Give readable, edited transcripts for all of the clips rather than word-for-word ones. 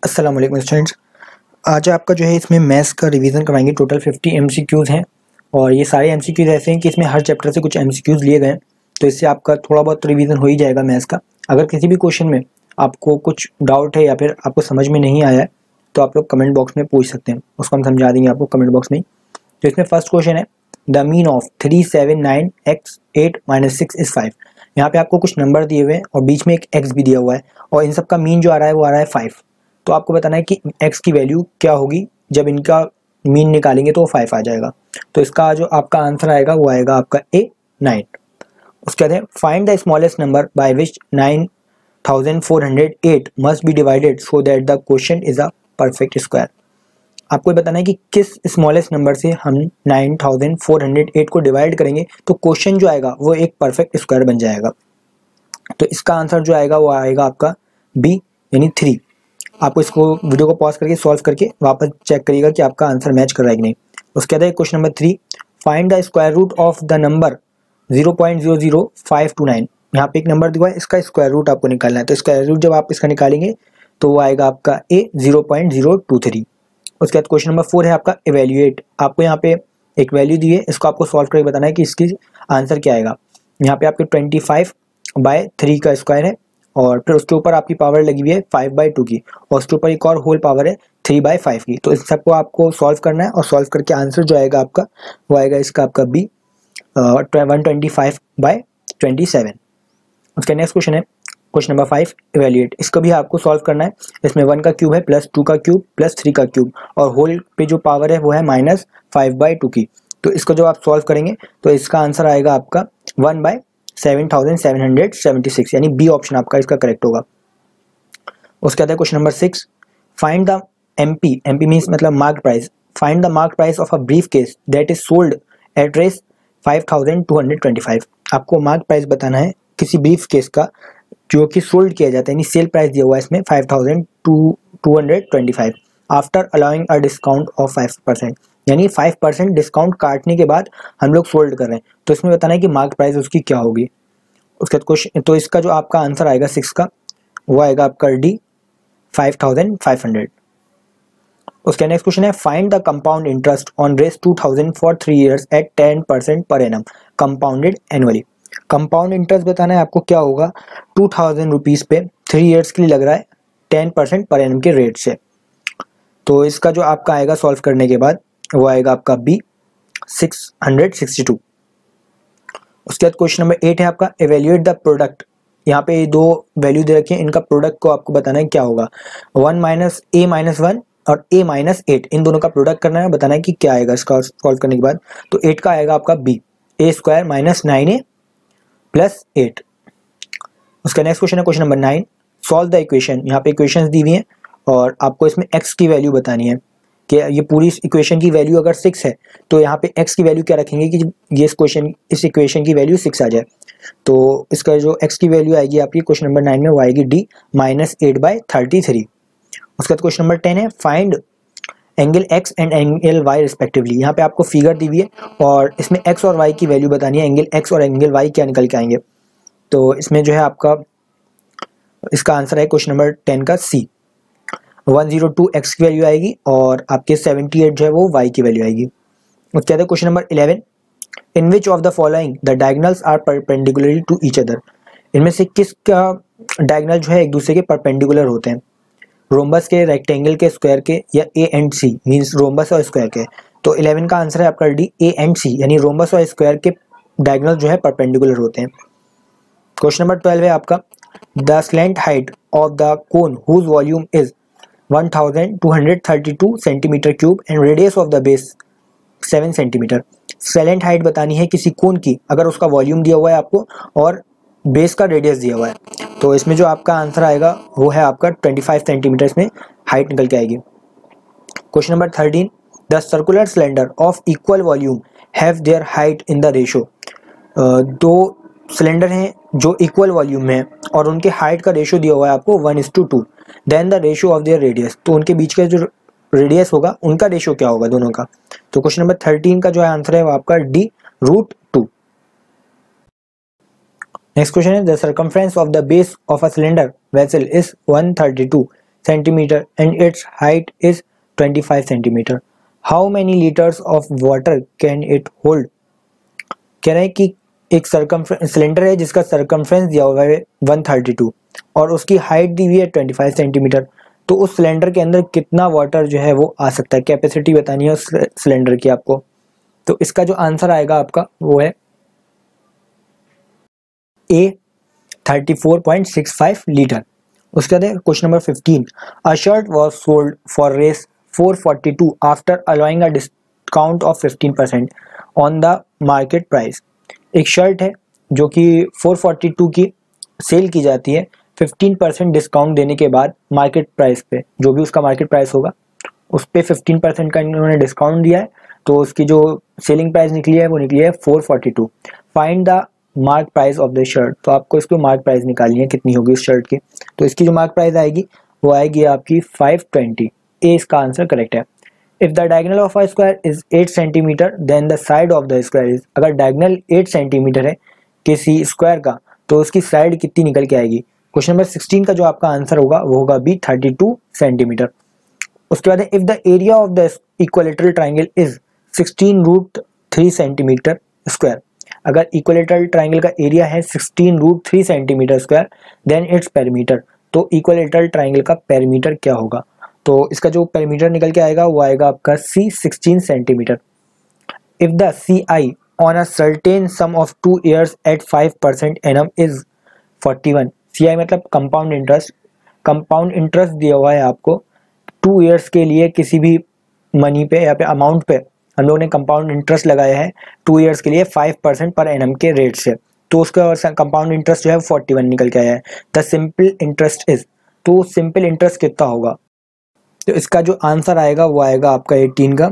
अस्सलाम वालेकुम स्टूडेंट्स। आज आपका जो है इसमें मैथ्स का रिवीजन करवाएंगे। टोटल 50 एमसीक्यूज़ हैं और ये सारे एमसीक्यूज़ ऐसे हैं कि इसमें हर चैप्टर से कुछ एमसीक्यूज़ लिए गए हैं, तो इससे आपका थोड़ा बहुत रिवीजन हो ही जाएगा मैथ्स का। अगर किसी भी क्वेश्चन में आपको कुछ डाउट है या फिर आपको समझ में नहीं आया है तो आप लोग कमेंट बॉक्स में पूछ सकते हैं, उसको हम समझा देंगे आपको कमेंट बॉक्स में। तो इसमें फर्स्ट क्वेश्चन है the mean of 379x8 - 6 is 5। यहाँ पे आपको कुछ नंबर दिए हुए हैं और बीच में एक x भी दिया हुआ है और इन सब का मीन जो आ रहा है वो आ रहा है 5। तो आपको बताना है कि x की वैल्यू क्या होगी, जब इनका मीन निकालेंगे तो वो 5 आ जाएगा। तो इसका जो आपका आंसर आएगा वो आएगा आपका ए 9। उसके बाद है find the smallest number by which 9408 must be divided so that the question is a perfect square. आपको बताना है कि किस स्मॉलेस्ट नंबर से हम 9408 को डिवाइड करेंगे तो क्वेश्चन जो आएगा वो एक परफेक्ट स्क्वायर बन जाएगा। तो इसका आंसर जो आएगा वो आएगा आपका बी यानी 3। आपको इसको वीडियो को पॉज करके सॉल्व करके वापस चेक करिएगा कि आपका आंसर मैच कर रहा है कि नहीं। उसके बाद question number 3 find the square root of the number 0.00529। यहाँ पे एक नंबर दिया है, इसका स्क्वायर रूट आपको निकालना है। तो स्क्वायर रूट जब आप इसका निकालेंगे तो वो आएगा आपका ए 0.023। उसके बाद क्वेश्चन नंबर 4 है आपका इवेल्युएट। आपको यहाँ पे एक वैल्यू दी है, इसको आपको सॉल्व करके बताना है कि इसकी आंसर क्या आएगा। यहाँ पे आपके 25/3 का स्क्वायर है और फिर उसके ऊपर आपकी पावर लगी हुई है 5/2 की और उसके ऊपर एक और होल पावर है 3/5 की। तो इस सबको आपको सॉल्व करना है और सॉल्व करके आंसर जो आएगा आपका वो आएगा इसका आपका बी 125/27। उसका नेक्स्ट क्वेश्चन है क्वेश्चन नंबर 5 इवेल्युएट। इसको भी आपको सॉल्व करना है। इसमें 1 का क्यूब है प्लस 2 का क्यूब प्लस 3 का क्यूब और होल पे जो पावर है वो है -5/2 की। तो इसको जो आप सॉल्व करेंगे तो इसका आंसर आएगा आपका 1/7776 यानी बी ऑप्शन आपका इसका करेक्ट होगा। उसके बाद question number 6 find the MP means मतलब mark price. Find the mark price of a briefcase that is sold at रेस 5225। आपको मार्क प्राइस बताना है किसी ब्रीफ केस का जो कि सोल्ड किया जाता है, यानी सेल प्राइस दिया हुआ है इसमें 5225 after allowing a discount of 5%, यानी 5% डिस्काउंट काटने के बाद हम लोग सोल्ड कर रहे हैं। तो इसमें बताना है कि मार्क प्राइस उसकी क्या होगी। उसके बाद क्वेश्चन तो इसका जो आपका आंसर आएगा 6 का वो आएगा आपका डी 5500। उसका नेक्स्ट क्वेश्चन है find the compound interest on रेस 2000 for 3 years at 10% per annum compounded annually. Compound interest बताना है आपको क्या होगा 2000 रुपीज़ पे 3 years के लिए लग रहा है 10% पर एनम के रेट से। तो इसका जो आपका आएगा सॉल्व करने के बाद वो आएगा आपका बी 662। उसके बाद क्वेश्चन नंबर 8 है आपका एवेल्युएट द प्रोडक्ट। यहाँ पे दो वैल्यू दे रखे हैं, इनका प्रोडक्ट को आपको बताना है क्या होगा। 1 - a-1 और a-8 इन दोनों का प्रोडक्ट करना है, बताना है कि क्या आएगा इसका सॉल्व करने के बाद। तो 8 का आएगा आपका बी a² - 9a + 8। उसका नेक्स्ट क्वेश्चन है question number 9 solve the equation. यहाँ पे इक्वेशंस दी हुई हैं और आपको इसमें x की वैल्यू बतानी है कि ये पूरी इक्वेशन की वैल्यू अगर 6 है तो यहाँ पे x की वैल्यू क्या रखेंगे कि ये इस इक्वेशन की वैल्यू 6 आ जाए। तो इसका जो x की वैल्यू आएगी आपकी क्वेश्चन नंबर 9 में वो आएगी d -8/33। उसके बाद क्वेश्चन नंबर 10 है find angle x and angle y respectively. यहाँ पे आपको फिगर दी हुई है और इसमें x और y की वैल्यू बतानी है, एंगल x और एंगल y क्या निकल के आएंगे। तो इसमें जो है आपका इसका आंसर है क्वेश्चन नंबर 10 का सी 102 x की वैल्यू आएगी और आपके 78 जो है वो y की वैल्यू आएगी। उसके बाद question number 11 in which of the following the diagonals are perpendicularly to each other. इनमें से किसका डायगोनल जो है एक दूसरे के परपेंडिकुलर होते हैं, रोम्बस के, रेक्टेंगल के, स्क्वायर के या A and C means rhombus और स्क्वायर के। तो 11 का आंसर है आपका डी ए एंड सी यानी रोम्बस और स्क्वायर के डायगोनल जो है परपेंडिकुलर होते हैं। क्वेश्चन नंबर 12 है आपका the slant height of the cone whose volume is 1232 centimetre cube and radius of the base 7 centimetre. Slant height बतानी है किसी कोन की अगर उसका वॉल्यूम दिया हुआ है आपको और बेस का रेडियस दिया हुआ है। तो इसमें जो आपका आंसर आएगा वो है आपका 25 सेंटीमीटर इसमें हाइट निकल के आएगी। Question number 13 the circular cylinder of equal volume have their height in the ratio. दो सिलेंडर हैं जो इक्वल वॉल्यूम में है और उनके हाइट का रेशो दिया हुआ है आपको 1:2। Then the ratio of their radius, तो उनके बीच का जो रेडियस होगा उनका रेशो क्या होगा दोनों का। तो क्वेश्चन नंबर 13 का जो आंसर है वो आपका डी √2। नेक्स्ट क्वेश्चन है the circumference of the base of a cylinder vessel is 132 centimeter and its height is 25 centimeter. How many liters of water can it hold? कह रहे हैं कि एक सिलेंडर है जिसका सर्कमफ्रेंस दिया हुआ है 132 और उसकी हाइट दी हुई है 25 सेंटीमीटर, तो उस सिलेंडर के अंदर कितना वाटर जो है वो आ सकता है, कैपेसिटी बतानी है उस सिलेंडर की आपको। तो इसका जो आंसर आएगा आपका वो है ए 34.65 लीटर। उसके बाद question number 15, a shirt was sold for रेस 442 after allowing a discount of 15% on the market price. एक शर्ट है जो कि 442 की सेल की जाती है 15% डिस्काउंट देने के बाद मार्केट प्राइस पे, जो भी उसका मार्केट प्राइस होगा उस पर 15% का इन्होंने डिस्काउंट दिया है, तो उसकी जो सेलिंग प्राइस निकली है वो निकली है 442। Find the mark price of the shirt, तो आपको इसको मार्क प्राइस निकालनी है कितनी होगी इस शर्ट की। तो इसकी जो मार्क प्राइस आएगी वो आएगी आपकी 520। ए इसका आंसर करेक्ट है। If the diagonal of a square is 8 centimetre then the side of the square is, अगर डायगोनल 8 सेंटीमीटर है किसी स्क्वायर का तो उसकी साइड कितनी निकल के आएगी। क्वेश्चन नंबर 16 का जो आपका आंसर होगा वो होगा बी 32 सेंटीमीटर। उसके बाद if the area of the equilateral triangle is 16√3 centimetre square, अगर इक्विलेटरल ट्राइंगल का एरिया है 16√3 centimetre square then its perimeter, तो इक्विलेटरल ट्राइंगल का पेरीमीटर क्या होगा। तो इसका जो पेरीमीटर निकल के आएगा वो आएगा आपका C 16 centimetre. If the C I on a certain sum of 2 years at 5% annum is 41, C I मतलब कंपाउंड इंटरेस्ट, कंपाउंड इंटरेस्ट दिया हुआ है आपको 2 years के लिए किसी भी मनी पे या पे अमाउंट पे हम लोग ने कंपाउंड इंटरेस्ट लगाया है 2 years के लिए 5% पर एनम के रेट से, तो उसका कंपाउंड इंटरेस्ट जो है 41 निकल के आया है। द सिंपल इंटरेस्ट इज, तो सिंपल इंटरेस्ट कितना होगा, तो इसका जो आंसर आएगा वो आएगा आपका 18 का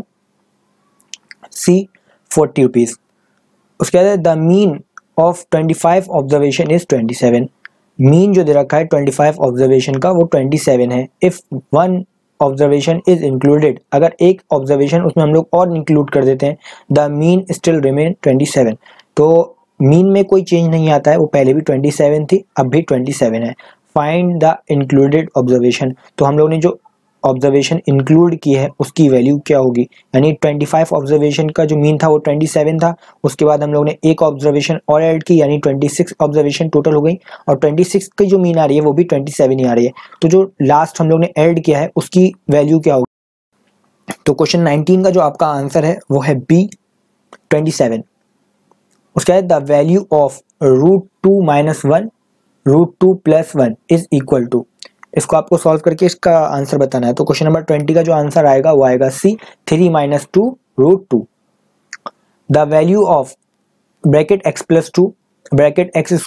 सी 40 रुपीज़। उसके बाद the mean of 25 observation is 27, mean जो दे रखा है 25 ऑब्जर्वेशन का वो 27 है। If one observation is included, अगर एक ऑब्जर्वेशन उसमें हम लोग और इंक्लूड कर देते हैं द मीन स्टिल रिमेन 27, तो मीन में कोई चेंज नहीं आता है, वो पहले भी 27 थी अब भी 27 है। फाइंड द इंक्लूडेड ऑब्जर्वेशन, तो हम लोग ने जो ऑब्जर्वेशन इंक्लूड की है उसकी वैल्यू क्या होगी, यानी 25 ऑब्जर्वेशन का जो मीन था वो 27 था, उसके बाद हम लोग ने एक ऑब्जर्वेशन और ऐड की यानी 26 ऑब्जर्वेशन टोटल हो गई, और 26 की जो मीन आ रही है वो भी 27 ही आ रही है, तो जो लास्ट हम लोग ने ऐड किया है उसकी वैल्यू क्या होगी। तो क्वेश्चन 19 का जो आपका आंसर है वो है बी 27। उसके बाद the value of √2 - 1 √2 + 1 is equal to, इसको आपको सॉल्व करके इसका आंसर बताना है। तो क्वेश्चन नंबर 20 का जो आंसर आएगा वो आएगा सी 3 - 2 √2। The value of bracket x + 2 bracket x²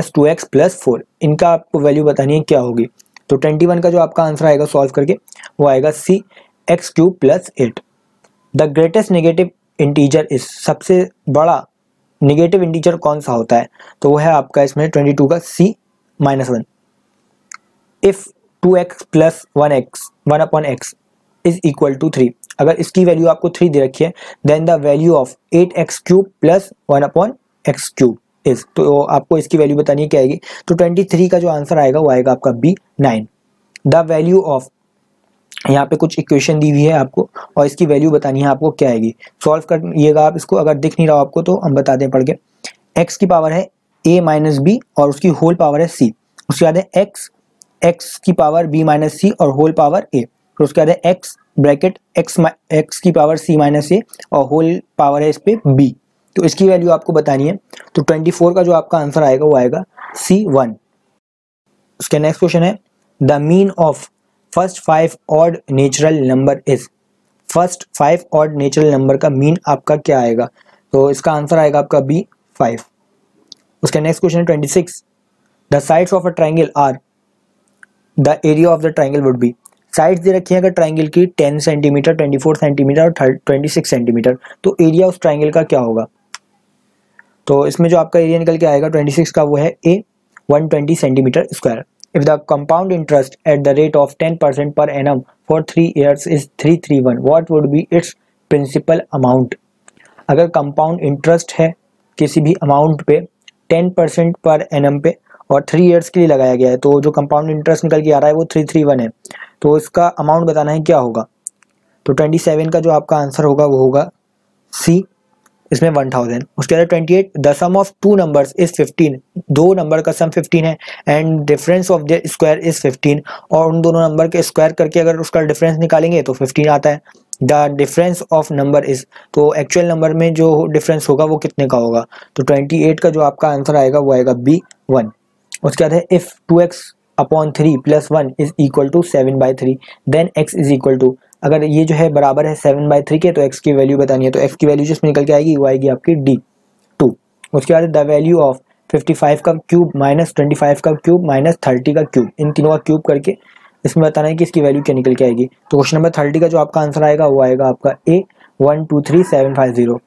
- 2x + 4, इनका आपको वैल्यू बतानी है क्या होगी। तो 21 का जो आपका आंसर आएगा सॉल्व करके वो आएगा सी x³ + 8। The greatest negative integer is, सबसे बड़ा नेगेटिव इंटीजर कौन सा होता है, तो वो है आपका इसमें 22 का C -1। If 2x + 1/x is equal to 3, अगर इसकी वैल्यू आपको 3 दे रखी है then the value of 8x³ + 1/x³ is, तो आपको इसकी वैल्यू बतानी है क्या आएगी। तो 23 का जो आंसर आएगा वो आएगा आपका बी 9। द वैल्यू ऑफ, यहाँ पे कुछ इक्वेशन दी हुई है आपको और इसकी वैल्यू बतानी है आपको क्या आएगी, सॉल्व करिएगा आप इसको, अगर दिख नहीं रहा आपको तो हम बता दें पढ़ के। x की पावर है a - b और उसकी होल पावर है c, उसके बाद है x की पावर b - c और होल पावर a, तो उसके बाद है x ब्रैकेट x की पावर c - a और होल पावर है इस पे b, तो इसकी वैल्यू आपको बतानी है। तो 24 का जो आपका आंसर आएगा वो आएगा C1। उसके नेक्स्ट क्वेश्चन है the mean of first 5 odd natural number is, first 5 odd natural number का मीन आपका क्या आएगा, तो इसका आंसर आएगा आपका बी 5। उसका नेक्स्ट क्वेश्चन है 26, the sides of a triangle are, the area of the triangle would be, sides दे रखी है अगर ट्राइंगल की 10 सेंटीमीटर 24 सेंटीमीटर और 26 सेंटीमीटर, तो एरिया उस ट्राइंगल का क्या होगा। तो इसमें जो आपका एरिया निकल के आएगा 26 का वो है ए 120 centimetre square. If the compound interest at the rate of 10% per annum for 3 years is 331, what would be its principal amount? अगर compound interest है किसी भी amount पे 10% per annum पे और 3 ईयर्स के लिए लगाया गया है, तो जो कंपाउंड इंटरेस्ट निकल के आ रहा है वो 331 है। तो इसका अमाउंट बताना है क्या होगा, तो 27 का जो आपका आंसर होगा वो होगा सी, इसमें 1000। उसके बाद 28, the sum of two numbers is 15, दो नंबर का सम 15 है, and difference of the square is 15, और उन दोनों नंबर के स्क्वायर करके अगर उसका डिफरेंस निकालेंगे तो 15 आता है। The difference of number is, तो एक्चुअल नंबर में जो डिफरेंस होगा वो कितने का होगा, तो 28 का जो आपका आंसर आएगा वो आएगा बी 1। उसके बाद है if 2x upon 3 plus 1 is equal to 7/3 then x is equal to, अगर ये जो है बराबर है 7/3 के, तो x की वैल्यू बतानी है, तो x की वैल्यू जिसमें निकल के आएगी वो आएगी आपकी d2। उसके बाद द वैल्यू ऑफ 55 का क्यूब माइनस 25 का क्यूब माइनस 30 का क्यूब, इन तीनों का क्यूब करके इसमें बताना है कि इसकी वैल्यू क्या निकल के आएगी। तो क्वेश्चन नंबर 30 का जो आपका आंसर आएगा वो आएगा आपका ए 123750।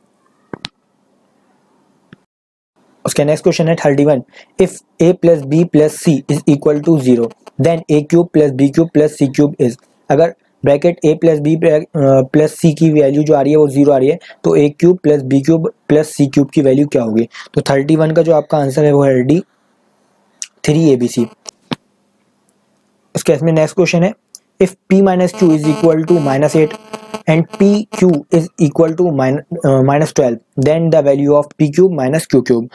उसके नेक्स्ट क्वेश्चन है 31, if a plus B plus C is equal to 0 then a cube plus B cube plus C cube is, अगर bracket a plus B plus C की वैल्यू जो आ रही है वो 0 आ रही है, तो a cube plus B cube plus C cube की वैल्यू क्या होगी, तो 31 का जो आपका आंसर है वो है डी 3abc। उसके इसमें नेक्स्ट क्वेश्चन है if p minus Q is equal to -8 and P Q is equal to -12 then the value of P cube minus Q cube,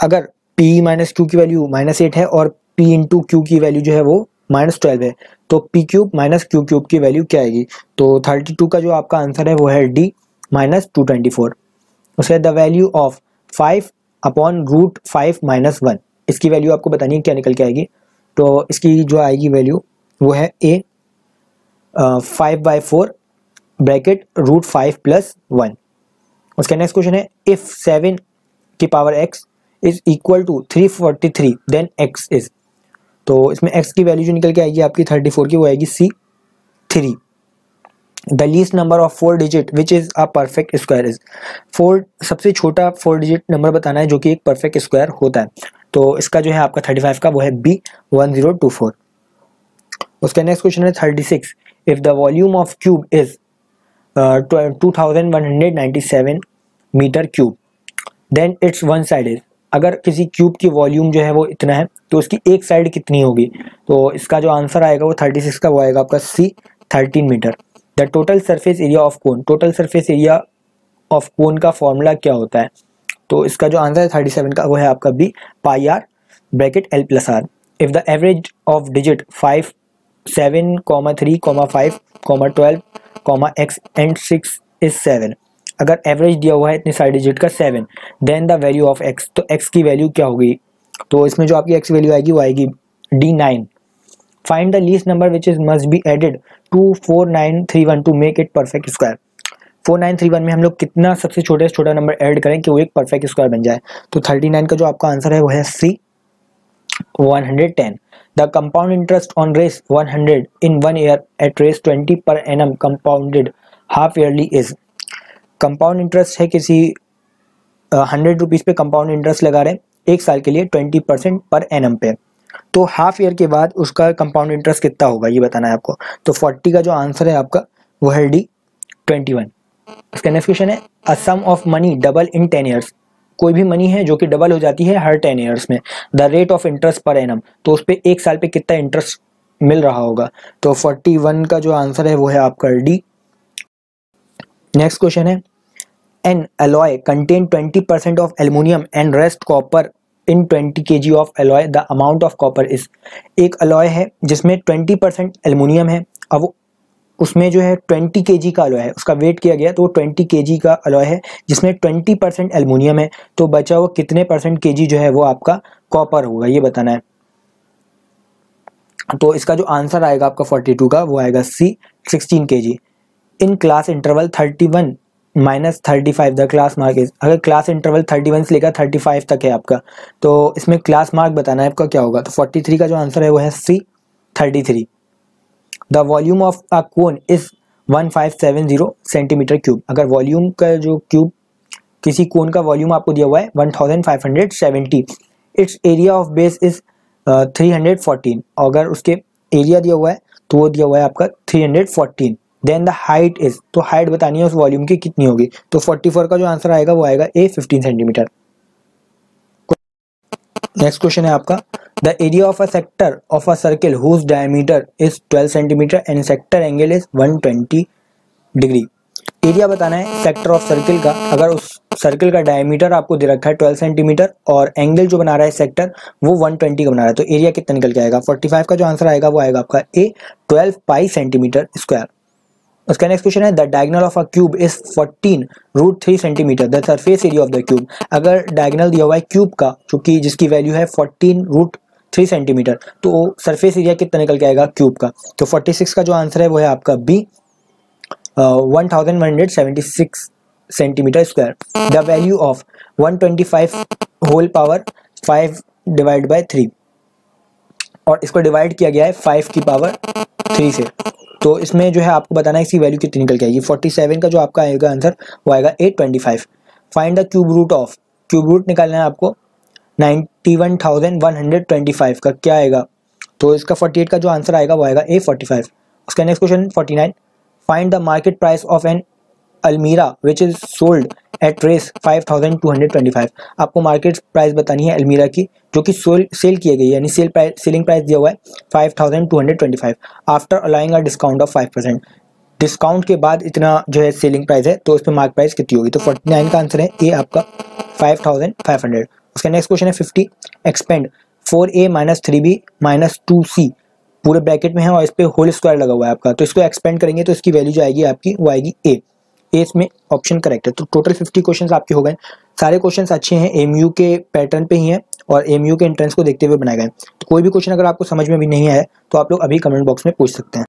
अगर p माइनस क्यू की वैल्यू -8 है और p इंटू क्यू की value जो है वो -12 है, तो p cube minus Q cube की वैल्यू क्या आएगी, तो 32 का जो आपका आंसर है वो है डी -224। उसके the value of 5 upon root 5 minus 1, इसकी वैल्यू आपको बतानी है क्या निकल के आएगी, तो इसकी जो आएगी वैल्यू वो है a 5/4 ब्रैकेट रूट 5 प्लस 1। उसका नेक्स्ट क्वेश्चन है इफ 7 की power x is equal to 343 then x is, तो इसमें x की वैल्यू जो निकल के आएगी आपकी 34 की वो आएगी c 3। The least number of 4 digit which is a perfect square is, 4 सबसे छोटा 4 डिजिट नंबर बताना है जो कि एक परफेक्ट स्क्वायर होता है, तो इसका जो है आपका 35 का वो है b 1024। उसका नेक्स्ट क्वेश्चन है 36, if the volume of cube is 2197 metre cube then its one side is, अगर किसी क्यूब की वॉल्यूम जो है वो इतना है तो उसकी एक साइड कितनी होगी, तो इसका जो आंसर आएगा वो 36 का वो आएगा आपका C 13 metre. The total surface area of cone, total surface area of cone का फॉर्मूला क्या होता है, तो इसका जो आंसर है 37 का वो है आपका B pi R bracket L plus R. If the average of digit 5 7, 3, 5, 12, x and 6 is 7, अगर एवरेज दिया हुआ है इतनी सारी डिजिट का 7 then the value of x, तो x की वैल्यू क्या होगी, तो इसमें जो आपकी x वैल्यू आएगी वो आएगी d9। Find the least number which is must be added to 4931 to make it perfect square, 4931 में हम लोग कितना सबसे छोटे से छोटा नंबर ऐड करें कि वो एक परफेक्ट स्क्वायर बन जाए, तो 39 का जो आपका आंसर है वो है सी 110। The compound interest on raise 100 in 1 year at raise 20 per annum compounded half yearly is, compound interest है किसी 100 रुपीज़ पे कंपाउंड इंटरेस्ट लगा रहे हैं एक साल के लिए 20% पर एनम पे, तो हाफ ईयर के बाद उसका कंपाउंड इंटरेस्ट कितना होगा ये बताना है आपको, तो 40 का जो आंसर है आपका वो है डी 21। इसका नेक्स्ट क्वेश्चन है a sum of money double in 10 years, कोई भी मनी है जो कि डबल हो जाती है हर 10 ईयर्स में, the rate of interest per annum, तो उस पर एक साल पे कितना इंटरेस्ट मिल रहा होगा, तो 41 का जो आंसर है वो है आपका डी। नेक्स्ट क्वेश्चन है N alloy contain 20% of aluminium and rest copper in 20 kg of alloy, the amount of copper is, एक अलॉय है जिसमें 20% एल्युमिनियम है, अब उसमें जो है 20 kg का अलॉय है, उसका वेट किया गया तो 20 kg का अलॉय है जिसमें 20% एल्युमिनियम है, तो बचा हुआ कितने परसेंट kg जो है वो आपका कॉपर होगा ये बताना है, तो इसका जो आंसर आएगा आपका 42 का वो आएगा सी 16 kg। In class interval 31 minus 35 the class mark is, अगर क्लास इंटरवल 31 से लेकर 35 तक है आपका, तो इसमें क्लास मार्क बताना है आपका क्या होगा, तो 43 का जो आंसर है वो है सी 33। The volume of a cone is 1570 centimetre cube, अगर वॉल्यूम का जो क्यूब किसी कोन का वॉल्यूम आपको दिया हुआ है 1570, it's area of base is 314, अगर उसके एरिया दिया हुआ है तो वो दिया हुआ है आपका 314, देन द हाइट इज, तो हाइट बतानी है उस वॉल्यूम की कितनी होगी, तो 44 का जो आंसर आएगा वो आएगा ए 15 सेंटीमीटर। नेक्स्ट क्वेश्चन है आपका, the area of a sector of a circle whose diameter is 12 centimetre and sector angle is 120 degree. Area बताना है सेक्टर ऑफ सर्किल का, अगर उस सर्किल का डायमीटर आपको दे रखा है 12 सेंटीमीटर और एंगल जो बना रहा है सेक्टर वो 120 का बना रहा है, तो एरिया कितना निकल के आएगा? 45 का जो आंसर आएगा वो आएगा आपका ए 12 पाई सेंटीमीटर स्क्वायर। उसका नेक्स्ट क्वेश्चन है, the diagonal of a cube is 14√3 centimetre, the surface area of the cube. अगर डायगोनल दिया हुआ है क्यूब का जो कि जिसकी वैल्यू है 14√3 सेंटीमीटर, तो सरफेस एरिया कितना निकल के आएगा क्यूब का? तो 46 का जो आंसर है वो है आपका B 1176 centimetre square. The value of 125 whole power 5 divide by 3, और इसको डिवाइड किया गया है 5 की पावर 3 से, तो इसमें जो है आपको बताना है इसकी वैल्यू कितनी निकल के आएगी। 47 का जो आपका आएगा आंसर वो आएगा 825। Find the cube root of, cube root निकालना है आपको 91,125 का क्या आएगा? तो इसका 48 का जो आंसर आएगा वो आएगा A45। उसका next question 49, find the market price of an almirah which is sold at रेस 5,225। आपको मार्केट प्राइस बतानी है अलमीरा की जो कि सेल की गई है, यानी सेलिंग प्राइस दिया हुआ है 5,225 after allowing a discount of 5%। Discount के बाद इतना जो है सेलिंग प्राइस है, तो उस पर मार्केट प्राइस कितनी होगी? तो 49 का आंसर है ए आपका 5,500। उसका नेक्स्ट क्वेश्चन है 50, एक्सपेंड 4a - 3b - 2c पूरे ब्रैकेट में है और इस पे होल स्क्वायर लगा हुआ है आपका, तो इसको एक्सपेंड करेंगे तो इसकी वैल्यू जो आएगी आपकी वो आएगी ए इसमें ऑप्शन करेक्ट है। तो टोटल 50 क्वेश्चंस आपके हो गए। सारे क्वेश्चंस अच्छे हैं, एमयू के पैटर्न पे ही हैं और एमयू के एंट्रेंस को देखते हुए बनाए गए। तो कोई भी क्वेश्चन अगर आपको समझ में भी नहीं आया तो आप लोग अभी कमेंट बॉक्स में पूछ सकते हैं।